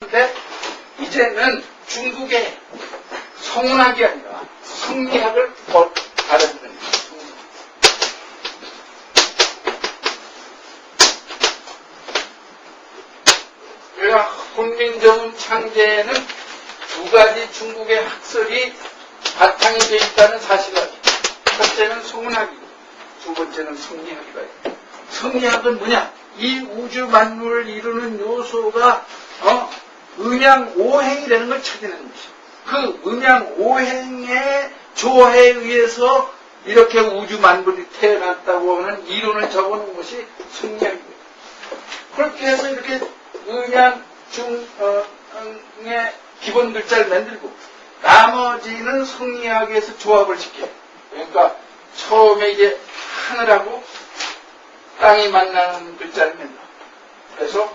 근데 이제는 중국의 성운학이 아니라 성리학을 받아들이는 거예요. 그러니까 훈민정음 창제에는 두 가지 중국의 학설이 바탕이 되어 있다는 사실을 알죠. 첫째는 성운학이고 두 번째는 성리학이다. 성리학은 뭐냐? 이 우주 만물을 이루는 요소가 음양 오행이라는 걸 찾아내는 것이죠. 그 음양 오행의 조화에 의해서 이렇게 우주 만물이 태어났다고 하는 이론을 적어놓은 것이 성리학이에요. 그렇게 해서 이렇게 음양 중의 기본 글자를 만들고 나머지는 성리학에서 조합을 시켜요. 그러니까 처음에 이제 하늘하고 땅이 만나는 글자를 만들어. 그래서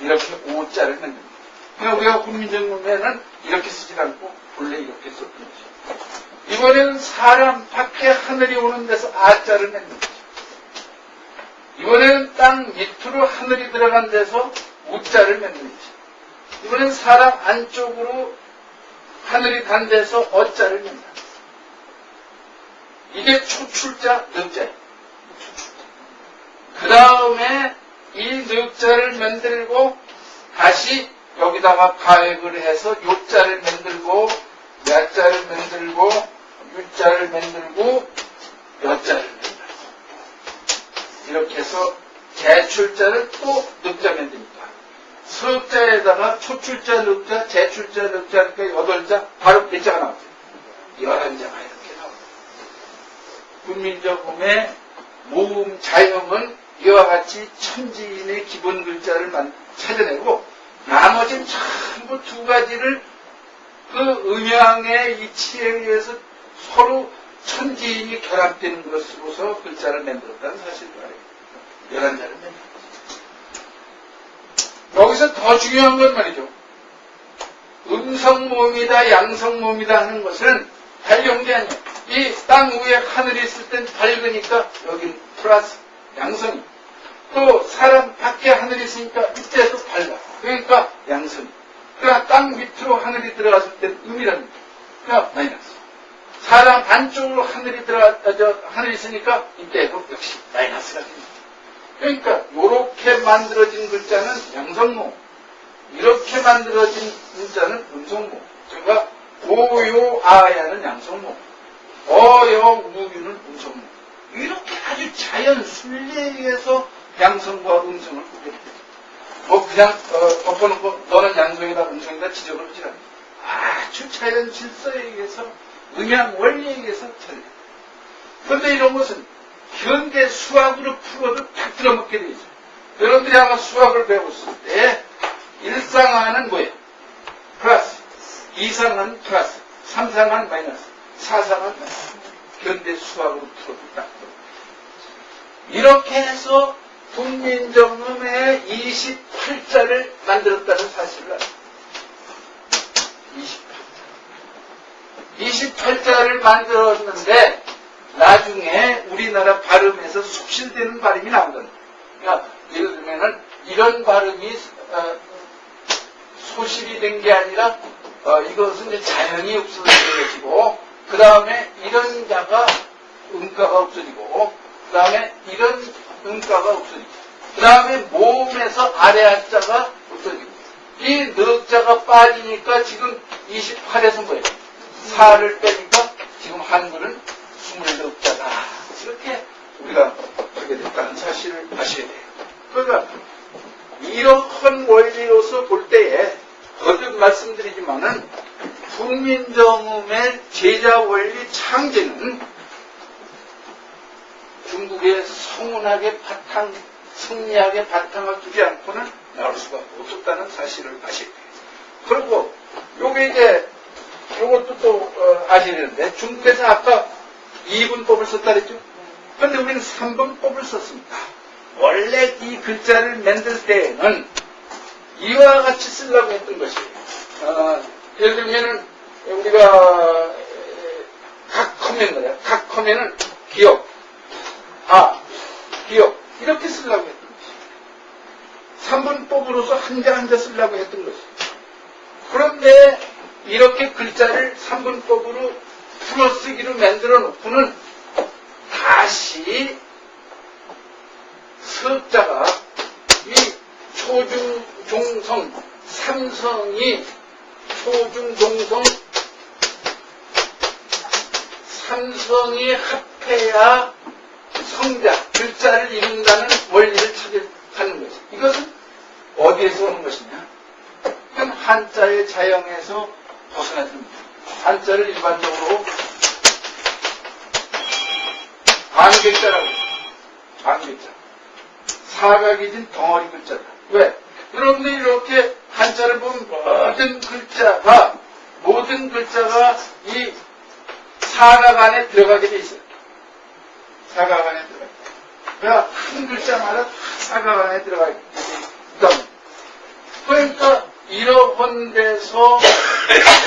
이렇게 오자를 만듭니다. 그러니까 우리가 훈민정음에는 이렇게 쓰지 않고 원래 이렇게 썼던 것이죠. 이번에는 사람 밖에 하늘이 오는 데서 아자를 만든 거죠. 이번에는 땅 밑으로 하늘이 들어간 데서 우자를 만든 거죠. 이번에는 사람 안쪽으로 하늘이 간 데서 어자를 만든 거죠. 이게 초출자, 늑자예요. 그 다음에 이 늑자를 만들고 다시 여기다가 가획을 해서 요자를 만들고 야자를 만들고 유자를 만들고 여자를 만들고 이렇게 해서 제출자를 또 늑자 만듭니다. 석자에다가 초출자, 늑자, 제출자, 늑자 그러니까 8자 바로 몇 자가 나오죠? 11자가 이렇게 나옵니다. 훈민정음의 모음 자형은 이와 같이 천지인의 기본 글자를 찾아내고 나머지는 전부 두 가지를 그 음양의 이치에 의해서 서로 천지인이 결합되는 것으로서 글자를 만들었다는 사실을 알아요. 11자를 만들었어요. 여기서 더 중요한 건 말이죠. 음성모음이다 양성모음이다 하는 것은 밝은 게 아니에요. 이 땅 위에 하늘이 있을 땐 밝으니까 여기는 플러스 양성이. 또 사람 밖에 하늘이 있으니까 이때도 밝아. 그러니까 양성이. 그러니까 땅 밑으로 하늘이 들어갔을 땐 음이라는 거예요. 그러니까 마이너스. 사람 안쪽으로 하늘이 있으니까 이때도 역시 마이너스가 됩니다. 그러니까 이렇게 만들어진 글자는 양성모, 이렇게 만들어진 문자는 음성모. 그러니까 오요아야는 양성모, 어여우유는 음성모. 이렇게 아주 자연 순리에 의해서 양성과 음성을 구별해요. 뭐 그냥 덮어놓고 너는 양성이다 음성이다 지적을 하지 않아요. 아주 자연 질서에 의해서 음양 원리에 의해서 틀려요. 그런데 이런 것은 현대 수학으로 풀어도 딱 들어먹게 되죠. 여러분들이 아마 수학을 배웠을 때 일상화는 뭐예요? 플러스, 이상은 플러스, 삼상은 마이너스, 사상은 마이너스. 현대 수학으로 풀어도 딱 들어먹게 되죠. 이렇게 해서 훈민정음의 28자를 만들었다는 사실을 알아요. 28자를 만들었는데 나중에 우리나라 발음에서 속실되는 발음이 나오거든요. 그러니까 예를 들면은 이런 발음이 소실이 된 게 아니라 이것은 이제 자연이 없어진 것이고 그 다음에 이런 자가 음가가 없어지고 그 다음에 이런 음가가 없어지고 그 다음에 모음에서 아래 한자가 없어지고 이 늑자가 빠지니까 지금 28에서 뭐예요? 4를 빼니까 지금 한글은 29자다. 이렇게 우리가 하게 됐다는 사실을 아셔야 돼요. 그러니까 이러한 원리로서 볼 때에 거듭 말씀드리지만은 훈민정음의 제자 원리 창제는 중국의 성운학의 바탕, 성리학의 바탕을 두지 않고는 나올 수가 없었다는 사실을 아셔야 돼요. 그리고 요게 이제 요것도 또 아셔야 되는데 중국에서 아까 2분법을 썼다 그랬죠? 그런데 우리는 3분법을 썼습니다. 원래 이 글자를 만들 때에는 이와 같이 쓰려고 했던 것이에요. 예를 들면은 우리가 각하면 거야. 각하면은 기억, 기억 이렇게 쓰려고 했던 3분법으로서 한 자 한 자 쓰려고 했던 것이. 그런데 이렇게 글자를 3분법으로 풀어쓰기로 만들어 놓고는 다시 서자가 이 초중종성 삼성이 초중종성 삼성이 합해야 성자 글자를 이룬다는 원리를 찾아가는 것이. 이것은 어디에서 오는 것이냐? 이건 한자의 자형에서 벗어나집니다. 한자를 일반적으로 반글자라고 해요. 반글자. 사각이 진 덩어리 글자다. 왜? 여러분들이 이렇게 한자를 보면 모든 글자가 이 사각 안에 들어가게 돼 있어요. 사각 안에 들어가 있다. 그러니까 한 글자마다 사각 안에 들어가 있다. 그러니까 이런 데서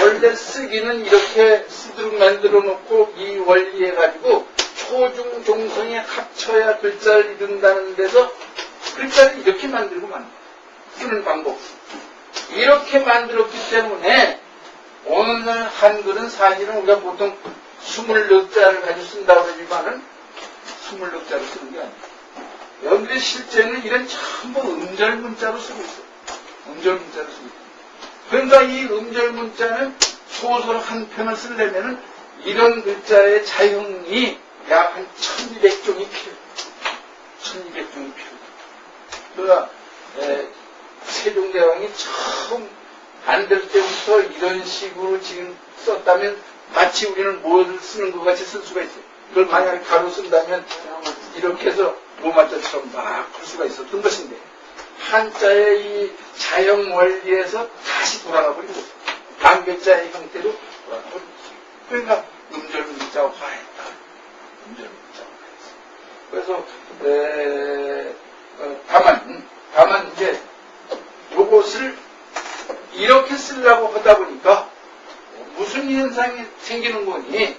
원래 쓰기는 이렇게 쓰도록 만들어 놓고 이 원리해 가지고 초중 종성이 합쳐야 글자를 이룬다는 데서 글자를 이렇게 만들고 쓰는 방법. 이렇게 만들었기 때문에 오늘날 한글은 사실은 우리가 보통 24자를 가지고 쓴다고 하지만은 24자로 쓰는 게 아니에요. 여러분들이 실제는 이런 전부 음절문자로 쓰고 있어요. 음절문자로 쓰고 있어요. 그러니까 이 음절문자는 소설 한 편을 쓰려면은 이런 글자의 자형이 약 한 1200종이 필요해요. 1200종이 필요해요. 그러니까 세종대왕이 처음 안 될 때부터 이런 식으로 지금 썼다면 마치 우리는 뭐를 쓰는 것 같이 쓸 수가 있어요. 그걸 만약에 가로 쓴다면 이렇게 해서 로마자처럼 막 풀 수가 있었던 것인데 한자의 이 자형 원리에서 다시 돌아가 버린 거죠. 반글자의 형태로 돌아가 버린 거죠. 그러니까 음절문자화했다. 음절문자화했어. 그래서 다만 이제 요것을 이렇게 쓰려고 하다 보니까 무슨 현상이 생기는 거니?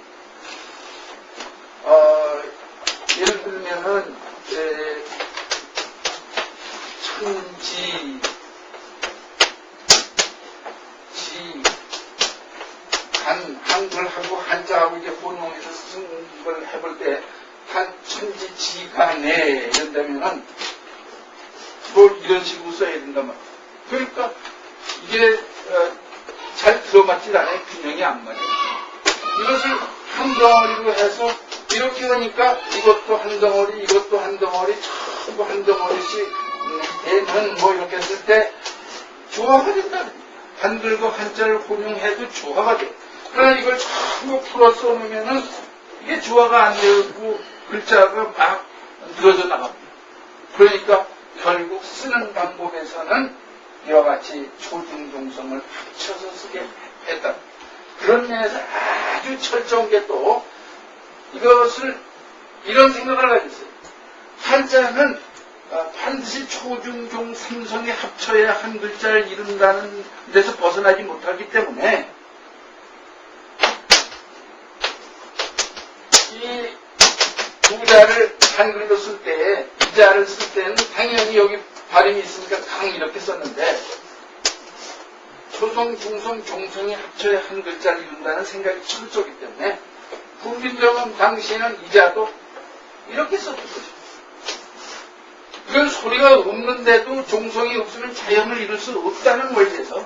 예를 들면은 천지 한글하고 한자하고 이제 혼용해서 쓴 걸 해볼 때 천지지간에 이런다면은 뭘 이런 식으로 써야 된단 말이야. 그러니까 이게 잘 들어맞질 않아요. 균형이 안 맞아요. 이것을 한 덩어리로 해서 이렇게 하니까 이것도 한 덩어리, 이것도 한 덩어리, 전부 한 덩어리씩 되는 뭐 이렇게 했을 때 조화가 된다. 한글과 한자를 혼용해도 조화가 돼. 그러나 이걸 전부 풀어 써놓으면은 이게 조화가 안 되고 글자가 막 늘어져 나갑니다. 그러니까 결국 쓰는 방법에서는 이와 같이 초중종성을 합쳐서 쓰게 했다. 그런 면에서 아주 철저한 게 또 이것을 이런 생각을 가지고 있어요. 한자는 반드시 초중종 삼성이 합쳐야 한 글자를 이룬다는 데서 벗어나지 못하기 때문에 이 두 자를 한글로 쓸 때, 이 자를 쓸 때는 당연히 여기 발음이 있으니까 강 이렇게 썼는데 초성, 중성, 종성이 합쳐야 한 글자를 이룬다는 생각이 철저하기 때문에 국민정음 당시에는 이 자도 이렇게 썼던 거죠. 이건 소리가 없는데도 종성이 없으면 자연을 이룰 수 없다는 원리에서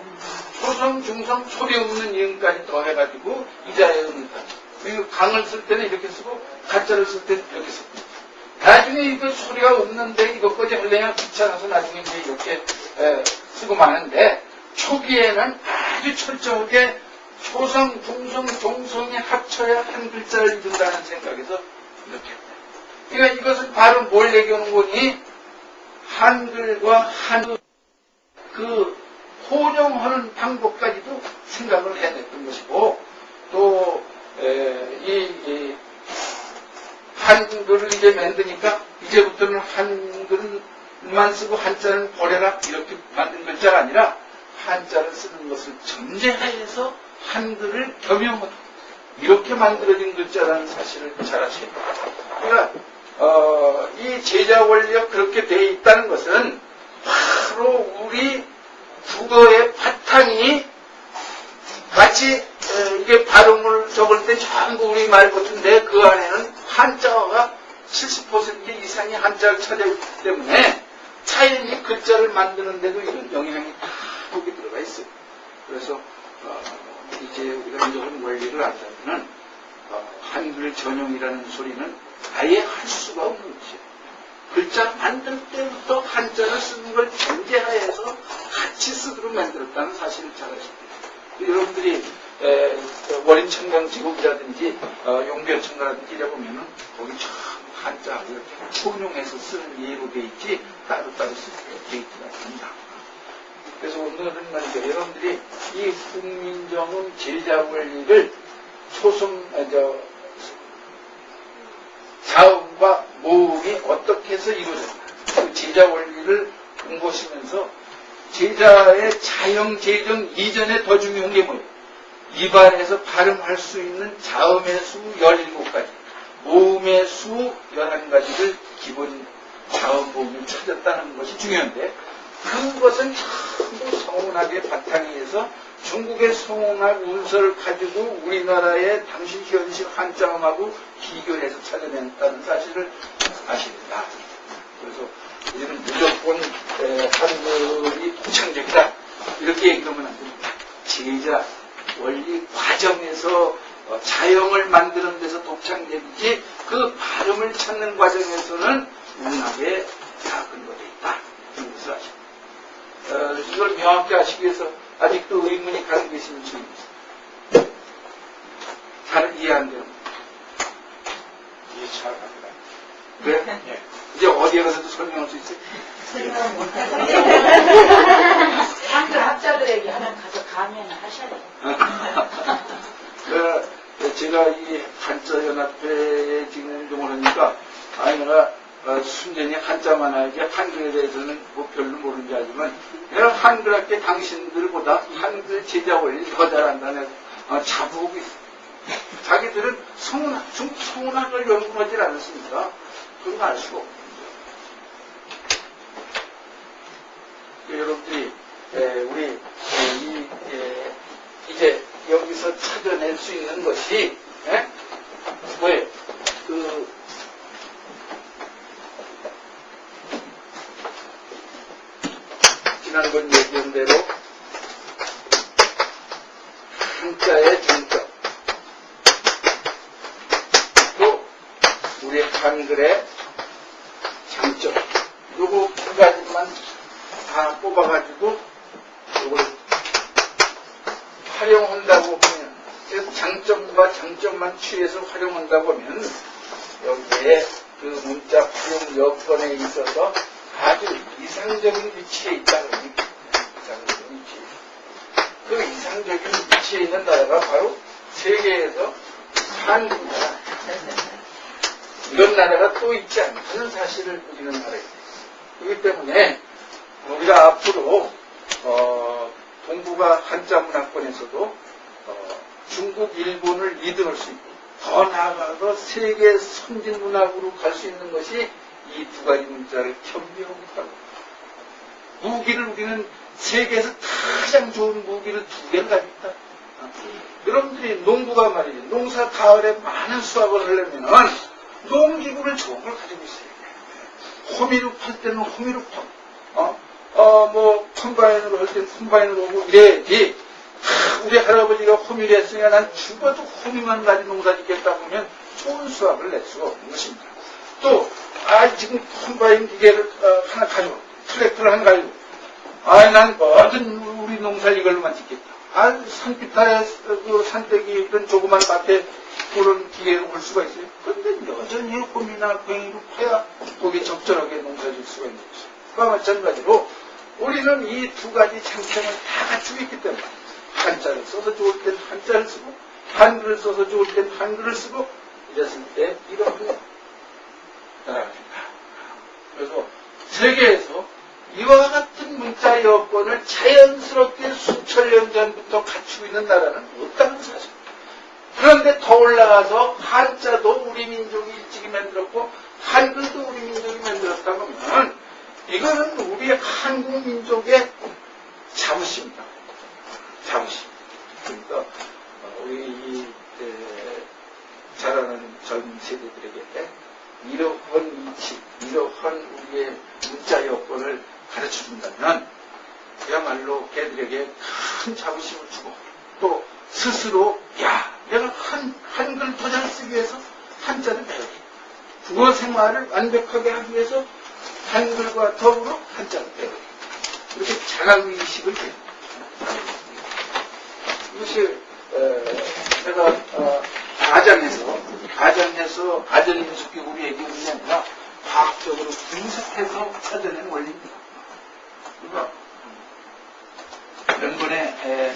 초성, 중성, 소리 없는 이음까지 더해가지고 이 자의 음까지. 그리고 강을 쓸 때는 이렇게 쓰고 가짜를 쓸 때는 이렇게 쓰고. 나중에 이거 소리가 없는데 이것까지 하려면 귀찮아서 나중에 이제 이렇게 쓰고 마는데 초기에는 아주 철저하게 초성, 중성, 종성이 합쳐야 한 글자를 이룬다는 생각에서 이렇게 했다. 그러니까 이것은 바로 뭘 얘기하는 거니? 한글과 한글 그 혼용하는 방법까지도 생각을 해냈던 것이고 또 이 한글을 이제 만드니까 이제부터는 한글만 쓰고 한자는 버려라 이렇게 만든 글자가 아니라 한자를 쓰는 것을 전제하에서 한글을 겸용하다 이렇게 만들어진 글자라는 사실을 잘 아셔야 됩니다. 그러니까 이 제자 원리가 그렇게 돼 있다는 것은 바로 우리 국어의 바탕이 같이 이게 발음을 적을 때 전부 우리말 같은데 그 안에는 한자어가 70% 이상이 한자를 차지하기 때문에 자연히 글자를 만드는데도 이런 영향이 다 거기 들어가 있어요. 그래서 이제 우리가 이런 원리를 안다면은 한글 전용이라는 소리는 아예 할 수가 없는 것이에요. 글자 만들 때부터 한자를 쓰는 걸 전제하에서 같이 쓰도록 만들었다는 사실을 잘 아십니다. 여러분들이 원인 청강지국이라든지 용변청가라든지 이래 보면은 거기 참 한자 이렇게 혼용해서 쓰는 예로 돼 있지 따로따로 쓰게 돼 있지가 않습니다. 그래서 오늘은 말이죠. 여러분들이 이 훈민정음 제자 원리를 자음과 모음이 어떻게 해서 이루어졌나. 그 제자 원리를 공부하시면서 제자의 자형, 제정 이전에 더 중요한 게 뭐예요? 입안에서 발음할 수 있는 자음의 수 17가지, 모음의 수 11가지를 기본 자음, 모음을 찾았다는 것이 중요한데 그것은 전부 성운학의 바탕에서 중국의 성운학 문서를 가지고 우리나라의 당시 현실 한자음하고 비교해서 찾아냈다는 사실을 아십니다. 그래서 이제는 무조건 한글이 독창적이다 이렇게 얘기하면 안 됩니다. 제자 원리 과정에서 자형을 만드는 데서 독창적이지 그 발음을 찾는 과정에서는 문학에 다 근거되어 있다. 이런 것을 아십니다. 이걸 명확히 아시기 위해서 아직도 의문이 가지고 계시는 분이 있습니다. 잘 이해 안 돼요? 이해 잘 합니다. 그래? 예. 이제 어디에 가서도 설명할 수 있어요? 설명을 못하고 한글 학자들에게 하나 가서 강연을 하셔야 돼요. 제가 이 한자연합회에 지금 운동을 하니까 내가 순전히 한자만 알게 한글에 대해서는 뭐 별로 모르는지 알지만 내가 한글학계 당신들보다 한글 제자 원리 더 잘한다는 자부하고 있어요. 자기들은 성운학을 연구하지 않았습니까? 그런 거 알 수가 없는 거예요. 여러분들이 우리 이제 여기서 찾아낼 수 있는 것이 뭐예요? 지난번 얘기한 대로 한자의 정점, 또 우리 한글의 장점, 요거 두 가지만 다 뽑아가지고 요걸 활용한다고 보면, 그래서 장점과 장점만 취해서 활용한다고 하면 여기에 그 문자 활용 여건에 있어서 아주 이상적인 위치에 있다는 겁니다. 이상적인 위치에. 그 이상적인 위치에 있는 나라가 바로 세계에서 한국이다. 이런 나라가 또 있지 않다는 사실을 우리는 알아야 돼요. 그렇기 때문에 우리가 앞으로 동북아 한자 문화권에서도 중국, 일본을 리드할 수 있고 더 나아가서 세계 선진 문학으로 갈 수 있는 것이 이 두 가지 문자를 겸비하고 있다고. 무기를 우리는 세계에서 가장 좋은 무기를 두 개를 가지고 있다. 여러분들이 농부가 말이죠. 농사 가을에 많은 수확을 하려면 농기구를 좋은 걸 가지고 있어요. 호미로 팔 때는 호미로 파고, 뭐 컴바인으로 할 때는 컴바인으로 오고 이래야지. 우리 할아버지가 호미를 했으니까 난 죽어도 호미만 가지고 농사 짓겠다 보면 좋은 수확을 낼 수가 없는 것입니다. 또 지금 컴바인 기계를 하나 가지고 트랙터를 하나 가지고 난 뭐든 우리 농사를 이걸로만 짓겠다. 산비탈에 그 산대기 이런 조그만 밭에 그런 기계로 볼 수가 있어요. 그런데 여전히 호미나 괭이로 파야 거기에 적절하게 농사 질 수가 있는 것이죠. 그와 마찬가지로 우리는 이 두 가지 장점을 다 갖추고 있기 때문에 한자를 써서 좋을 땐 한자를 쓰고 한글을 써서 좋을 땐 한글을 쓰고 이랬을 때 이런 나라입니다. 그래서 세계에서 이와 같은 문자 여건을 자연스럽게 수천 년 전부터 갖추고 있는 나라는 없다는 사실입니다. 그런데 더 올라가서 한자도 우리 민족이 일찍이 만들었고 한글도 우리 민족이 만들었다고 하면 이거는 우리의 한국 민족의 자부심이다. 자부심. 그러니까 우리 이 자라는 젊은 세대들에게 이러한 이치, 이러한 우리의 문자 여건을 가르쳐준다면 그야말로 걔들에게 큰 자부심을 주고 또 스스로 야 내가 한글 더 잘 쓰기 위해서 한자를 배우기 국어 생활을 완벽하게 하기 위해서 한글과 더불어 한자를 배우기 이렇게 자각의식을 배웁니다. 이것이 제가 가정에서 아들님 속에 우리에게 있는 게 아니라 과학적으로 분석해서 찾아낸 원리입니다. 그러니까 명분의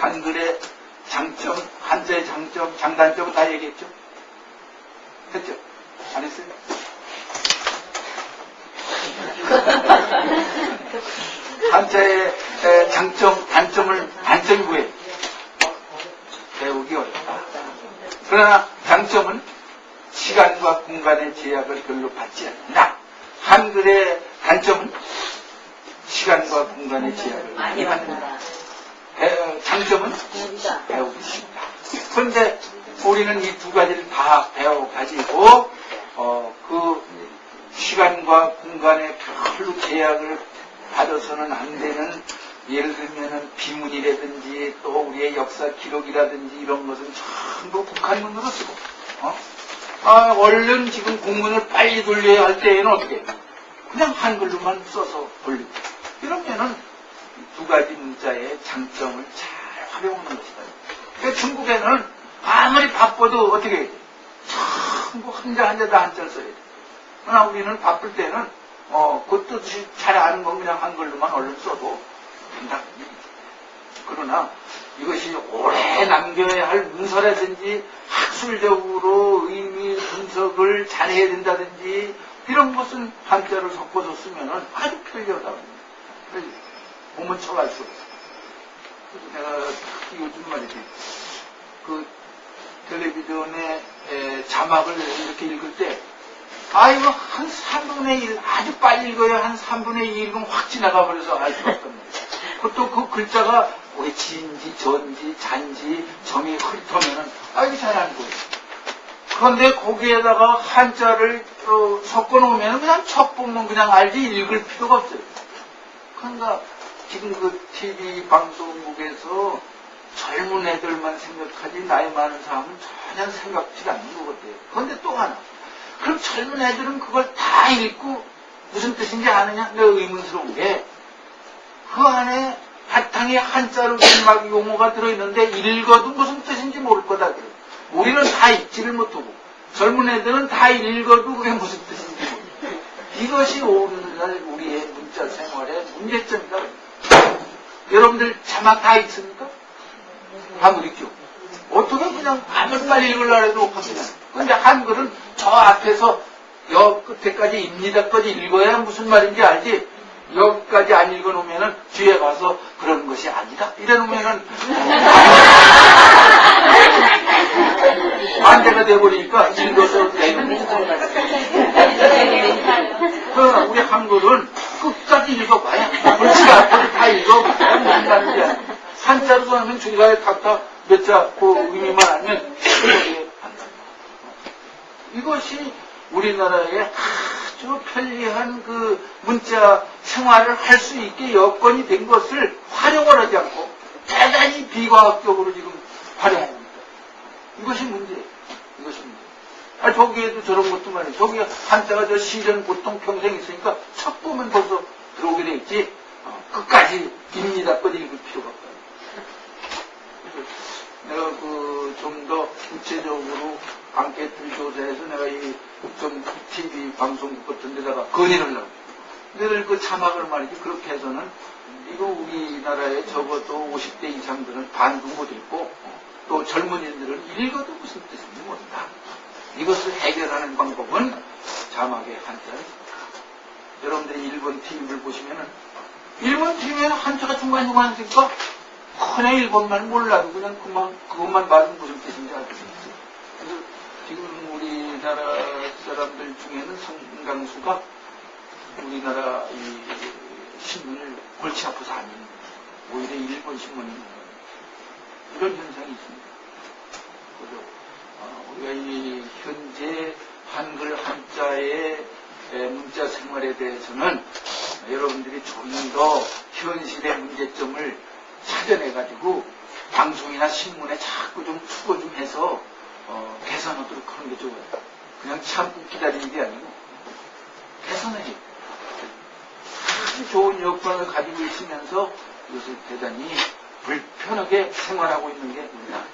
한글의 장점, 한자의 장점, 장단점은 다 얘기했죠? 했죠? 안 했어요? 한자의 장점, 단점이 뭐예요? 배우기 어렵다. 그러나 장점은 시간과 공간의 제약을 별로 받지 않는다. 한글의 단점은 시간과 공간의 제약을 많이 받는다. 장점은 배우기 쉽다. 그런데 우리는 이 두 가지를 다 배워가지고 그 시간과 공간의 별로 제약을 받아서는 안 되는 예를 들면은 비문이라든지 또 우리의 역사 기록이라든지 이런 것은 전부 북한문으로 쓰고 얼른 지금 공문을 빨리 돌려야 할 때에는 어떻게 해요? 그냥 한글로만 써서 돌리고 이러면은 두 가지 문자의 장점을 잘 활용하는 것이다. 그러니까 중국에는 아무리 바빠도 어떻게 해야 돼? 전부 한자 다 한자를 써야 돼. 그러나 우리는 바쁠 때는 그것도 잘 아는 건 그냥 한글로만 얼른 써도 된다. 그러나 이것이 오래 남겨야 할 문서라든지 학술적으로 의미 분석을 잘해야 된다든지 이런 것은 한자를 섞어서 쓰면은 아주 편리하다. 몸은 쳐갈 수 없어. 내가 요즘 말이지 그 텔레비전에 자막을 이렇게 읽을 때 이거 한 3분의 1 아주 빨리 읽어야 한 3분의 2 읽으면 확 지나가 버려서 알 수가 없단 말이야. 그것도 그 글자가 왜 지인지 전지 잔지 점이 흐릿하면은 이게 잘 안 보여. 그런데 거기에다가 한자를 섞어 놓으면 그냥 첫 보면 그냥 알지 읽을 필요가 없어요. 그러니까 지금 그 TV 방송국에서 젊은 애들만 생각하지 나이 많은 사람은 전혀 생각지 않는 것 같아요. 그런데 또 하나. 그럼 젊은 애들은 그걸 다 읽고 무슨 뜻인지 아느냐? 내가 의문스러운 게 그 안에 바탕에 한자로 된 막 용어가 들어있는데 읽어도 무슨 뜻인지 모를 거다. 그래. 우리는 다 읽지를 못하고 젊은 애들은 다 읽어도 그게 무슨 뜻인지 모르고 이것이 오늘날 우리의 문자 생활의 문제점이다. 여러분들 자막 다 읽습니까? 다 못 읽죠. 어떻게 그냥 아주 빨리 읽으려고 해도 합니다. 근데 한글은 저 앞에서 여 끝에까지 입니다까지 읽어야 무슨 말인지 알지. 여기까지 안 읽어놓으면은 뒤에 가서 그런 것이 아니다. 이래놓으면은 반대가 돼버리니까 읽어서 그러나 우리 한글은 끝까지 읽어봐야 글씨가 앞에서 다 읽어봐야 무슨 말인지 한자로 써놓으면 중간에 각각 몇 자 그 의미만 알면 이것이 우리나라의 아주 편리한 그 문자 생활을 할 수 있게 여건이 된 것을 활용을 하지 않고 대단히 비과학적으로 지금 활용합니다. 이것이 문제예요. 이것이 문제. 저기에도 저런 것도 말이에요. 저기 한자가 저 시전 보통 평생 있으니까 첫 보면 벌써 들어오게 돼 있지. 끝까지 입니다. 끝 읽을 필요가 없다. 내가 좀 더 구체적으로 앙케이트 조사해서 내가 좀 TV 방송국 같은 데다가 건의를 하려고. 늘 그 자막을 말이지 그렇게 해서는 이거 우리나라에 적어도 50대 이상들은 반도 못 읽고 또 젊은이들은 읽어도 무슨 뜻인지 모른다. 이것을 해결하는 방법은 자막의 한자를 여러분들이 일본 TV를 보시면은 일본 TV에는 한자가 중간중간 있으니까 그냥 일본말 몰라도 그냥 그것만 봐도 무슨 뜻인지 알겠지. 그래서 지금 우리나라 사람들 중에는 상당수가 우리나라 이 신문을 골치 아파서 안 읽는 거예요. 오히려 일본 신문이 있는 거예요. 이런 현상이 있습니다. 그래서 우리가 이 현재 한글 한자의 문자 생활에 대해서는 여러분들이 좀 더 현실의 문제점을 찾아내가지고 방송이나 신문에 자꾸 좀 투고 좀 해서 개선하도록 하는 게 좋아요. 그냥 참고 기다리는 게 아니고 개선해야죠. 아주 좋은 여건을 가지고 있으면서 이것을 대단히 불편하게 생활하고 있는 게 우리나라.